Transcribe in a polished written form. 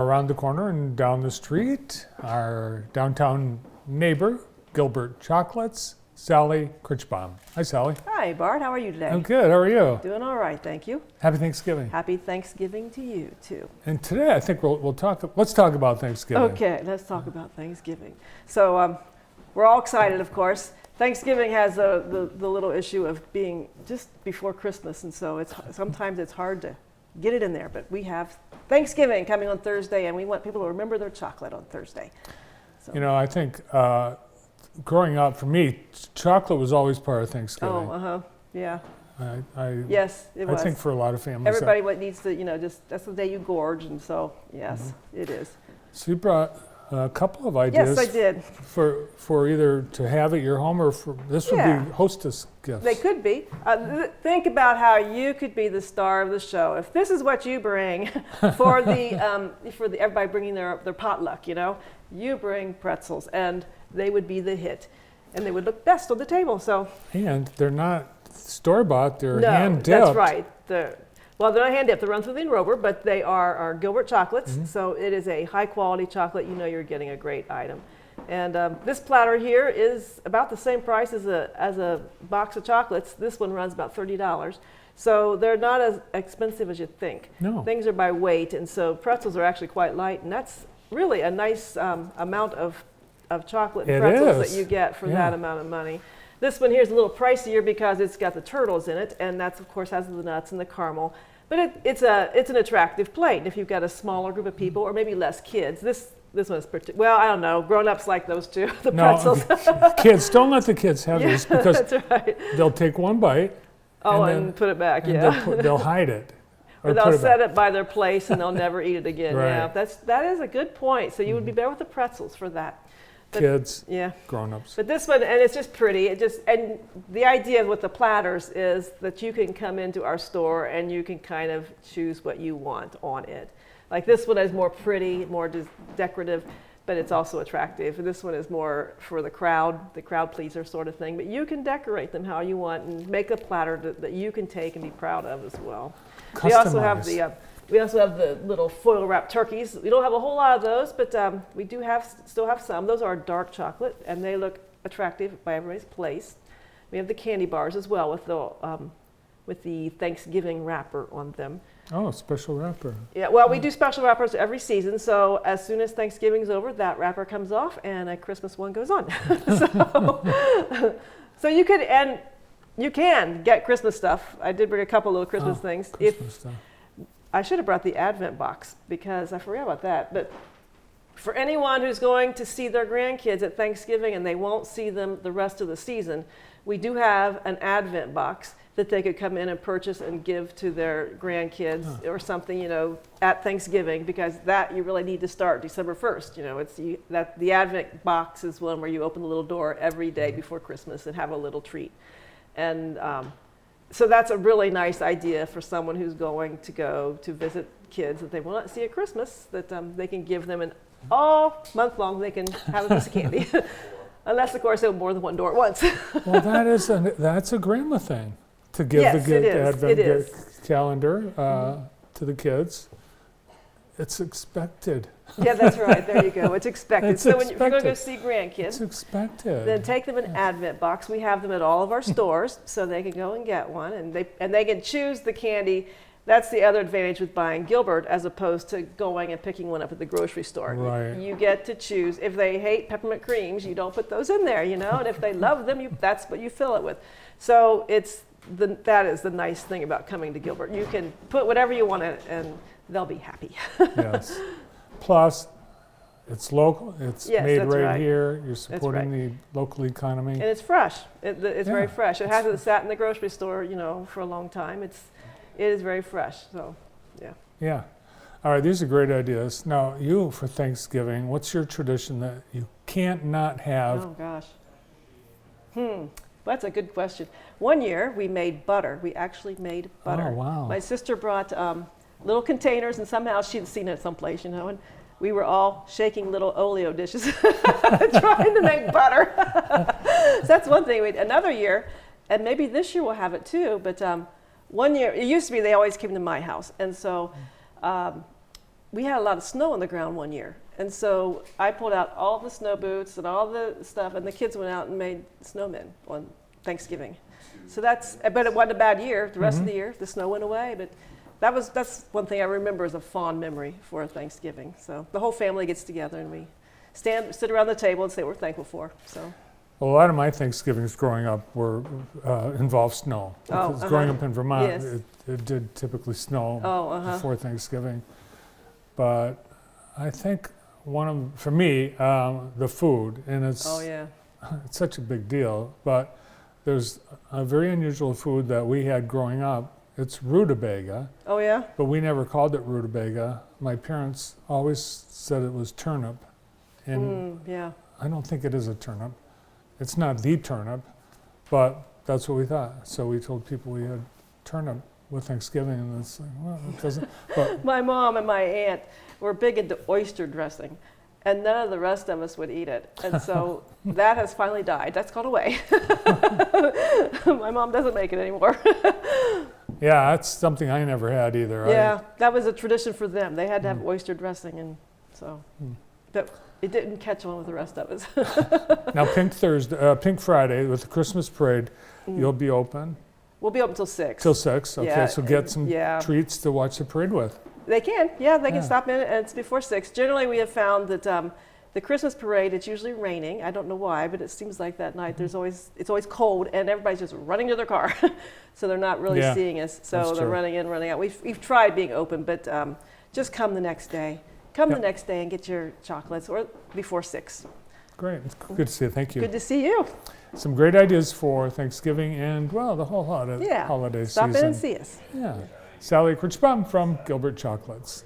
Around the corner and down the street, our downtown neighbor, Gilbert Chocolates, Sally Critchbaum. Hi, Sally. Hi, Bart. How are you today? I'm good. How are you? Doing all right, thank you. Happy Thanksgiving. Happy Thanksgiving to you, too. And today, I think let's talk about Thanksgiving. Okay, let's talk about Thanksgiving. So we're all excited, of course. Thanksgiving has the little issue of being just before Christmas, and so sometimes it's hard to get it in there, but we have Thanksgiving coming on Thursday, and we want people to remember their chocolate on Thursday. So. You know, I think growing up, for me, chocolate was always part of Thanksgiving. Oh, yeah. Yes, it was. I think for a lot of families. Everybody needs to, just that's the day you gorge, and so, yes, It is. So you brought a couple of ideas. Yes, I did. For either to have at your home or this would be Hostess Gifts. They could be. Think about how you could be the star of the show. If this is what you bring for everybody bringing their potluck, you bring pretzels, and they would be the hit, and they would look best on the table. So. And they're not store-bought; they're hand-dipped. That's right. Well, they're not hand-dipped. They run through the enrober, but they are Gilbert chocolates. Mm-hmm. So it is a high-quality chocolate. You know you're getting a great item. And this platter here is about the same price as a box of chocolates. This one runs about $30. So they're not as expensive as you think. No. Things are by weight, and so pretzels are actually quite light, and that's really a nice amount of chocolate and pretzels that you get for that amount of money. This one here is a little pricier because it's got the turtles in it, and that's, of course, has the nuts and the caramel. But it's an attractive plate if you've got a smaller group of people or maybe less kids. This one's well, I don't know. Grown-ups like those too, the pretzels. Kids, don't let the kids have this because that's right. They'll take one bite. And put it back, They'll hide it. Or they'll set it by their place and they'll never eat it again. Right. Yeah, that is a good point. So you would be better with the pretzels for that. But, kids, grown-ups. But this one, and it's just pretty. And the idea with the platters is that you can come into our store and you can kind of choose what you want on it. Like this one is more pretty, more decorative, but it's also attractive. And this one is more for the crowd pleaser sort of thing. But you can decorate them how you want and make a platter that you can take and be proud of as well. Customize. We also have the little foil wrapped turkeys. We don't have a whole lot of those, but we do still have some. Those are dark chocolate, and they look attractive by everybody's place. We have the candy bars as well with the Thanksgiving wrapper on them. Oh, special wrapper. Yeah, well, we do special wrappers every season. So as soon as Thanksgiving's over, that wrapper comes off, and a Christmas one goes on. So you can get Christmas stuff. I did bring a couple little Christmas things. Christmas stuff. I should have brought the Advent box because I forgot about that. But for anyone who's going to see their grandkids at Thanksgiving and they won't see them the rest of the season, we do have an Advent box that they could come in and purchase and give to their grandkids or something, at Thanksgiving, because that you really need to start December 1st. The Advent box is one where you open the little door every day before Christmas and have a little treat. And so that's a really nice idea for someone who's going to go to visit kids that they will not see at Christmas, that they can give them, and all month long they can have a piece of candy. Unless, of course, they have more than one door at once. Well, that's a grandma thing, to give the Advent calendar to the kids. It's expected. Yeah, that's right. There you go. It's expected. If you're going to go see grandkids, it's expected. Then take them an Advent box. We have them at all of our stores, so they can go and get one, and they can choose the candy. That's the other advantage with buying Gilbert as opposed to going and picking one up at the grocery store. Right. You get to choose. If they hate peppermint creams, you don't put those in there, and if they love them, that's what you fill it with. So that is the nice thing about coming to Gilbert. You can put whatever you want in it, and they'll be happy. Yes. Plus, it's local. It's made right here. You're supporting the local economy. And it's fresh. It's very fresh. It hasn't sat in the grocery store, for a long time. It is very fresh. So, yeah. Yeah. All right. These are great ideas. Now, you for Thanksgiving, what's your tradition that you can't not have? Oh gosh. Well, that's a good question. One year we made butter. We actually made butter. Oh wow. My sister brought little containers, and somehow she'd seen it someplace, and we were all shaking little oleo dishes trying to make butter. So that's one thing. Another year, and maybe this year we'll have it too, but one year, it used to be they always came to my house, and so we had a lot of snow on the ground one year. And so I pulled out all the snow boots and all the stuff, and the kids went out and made snowmen on Thanksgiving. So but it wasn't a bad year. The rest of the year, the snow went away. But that's one thing I remember as a fond memory for Thanksgiving. So the whole family gets together and we sit around the table and say what we're thankful for. So. Well, a lot of my Thanksgivings growing up involved snow. Because growing up in Vermont, Yes. it did typically snow before Thanksgiving. But I think for me, the food, and it's such a big deal, but there's a very unusual food that we had growing up. It's rutabaga. Oh, yeah? But we never called it rutabaga. My parents always said it was turnip. And I don't think it is a turnip. It's not the turnip, but that's what we thought. So we told people we had turnip with Thanksgiving, and it's like, well, it doesn't. But my mom and my aunt were big into oyster dressing, and none of the rest of us would eat it. And so that has finally died. That's gone away. My mom doesn't make it anymore. Yeah, that's something I never had either. Yeah, that was a tradition for them. They had to have oyster dressing, and so but it didn't catch on with the rest of us. Now, Pink Friday with the Christmas parade, you'll be open? We'll be open till 6. Till 6, okay. Yeah, so get some treats to watch the parade with. They can, they can stop in, and it's before 6. Generally, we have found that the Christmas parade, it's usually raining. I don't know why, but it seems like that night it's always cold, and everybody's just running to their car. So they're not really seeing us. So they're running in, running out. We've tried being open, but just come the next day. Come the next day and get your chocolates, or before 6. Great. It's good to see you. Thank you. Good to see you. Some great ideas for Thanksgiving and, well, the whole holiday season. Stop in and see us. Yeah. Sally Kirchbaum from Gilbert Chocolates.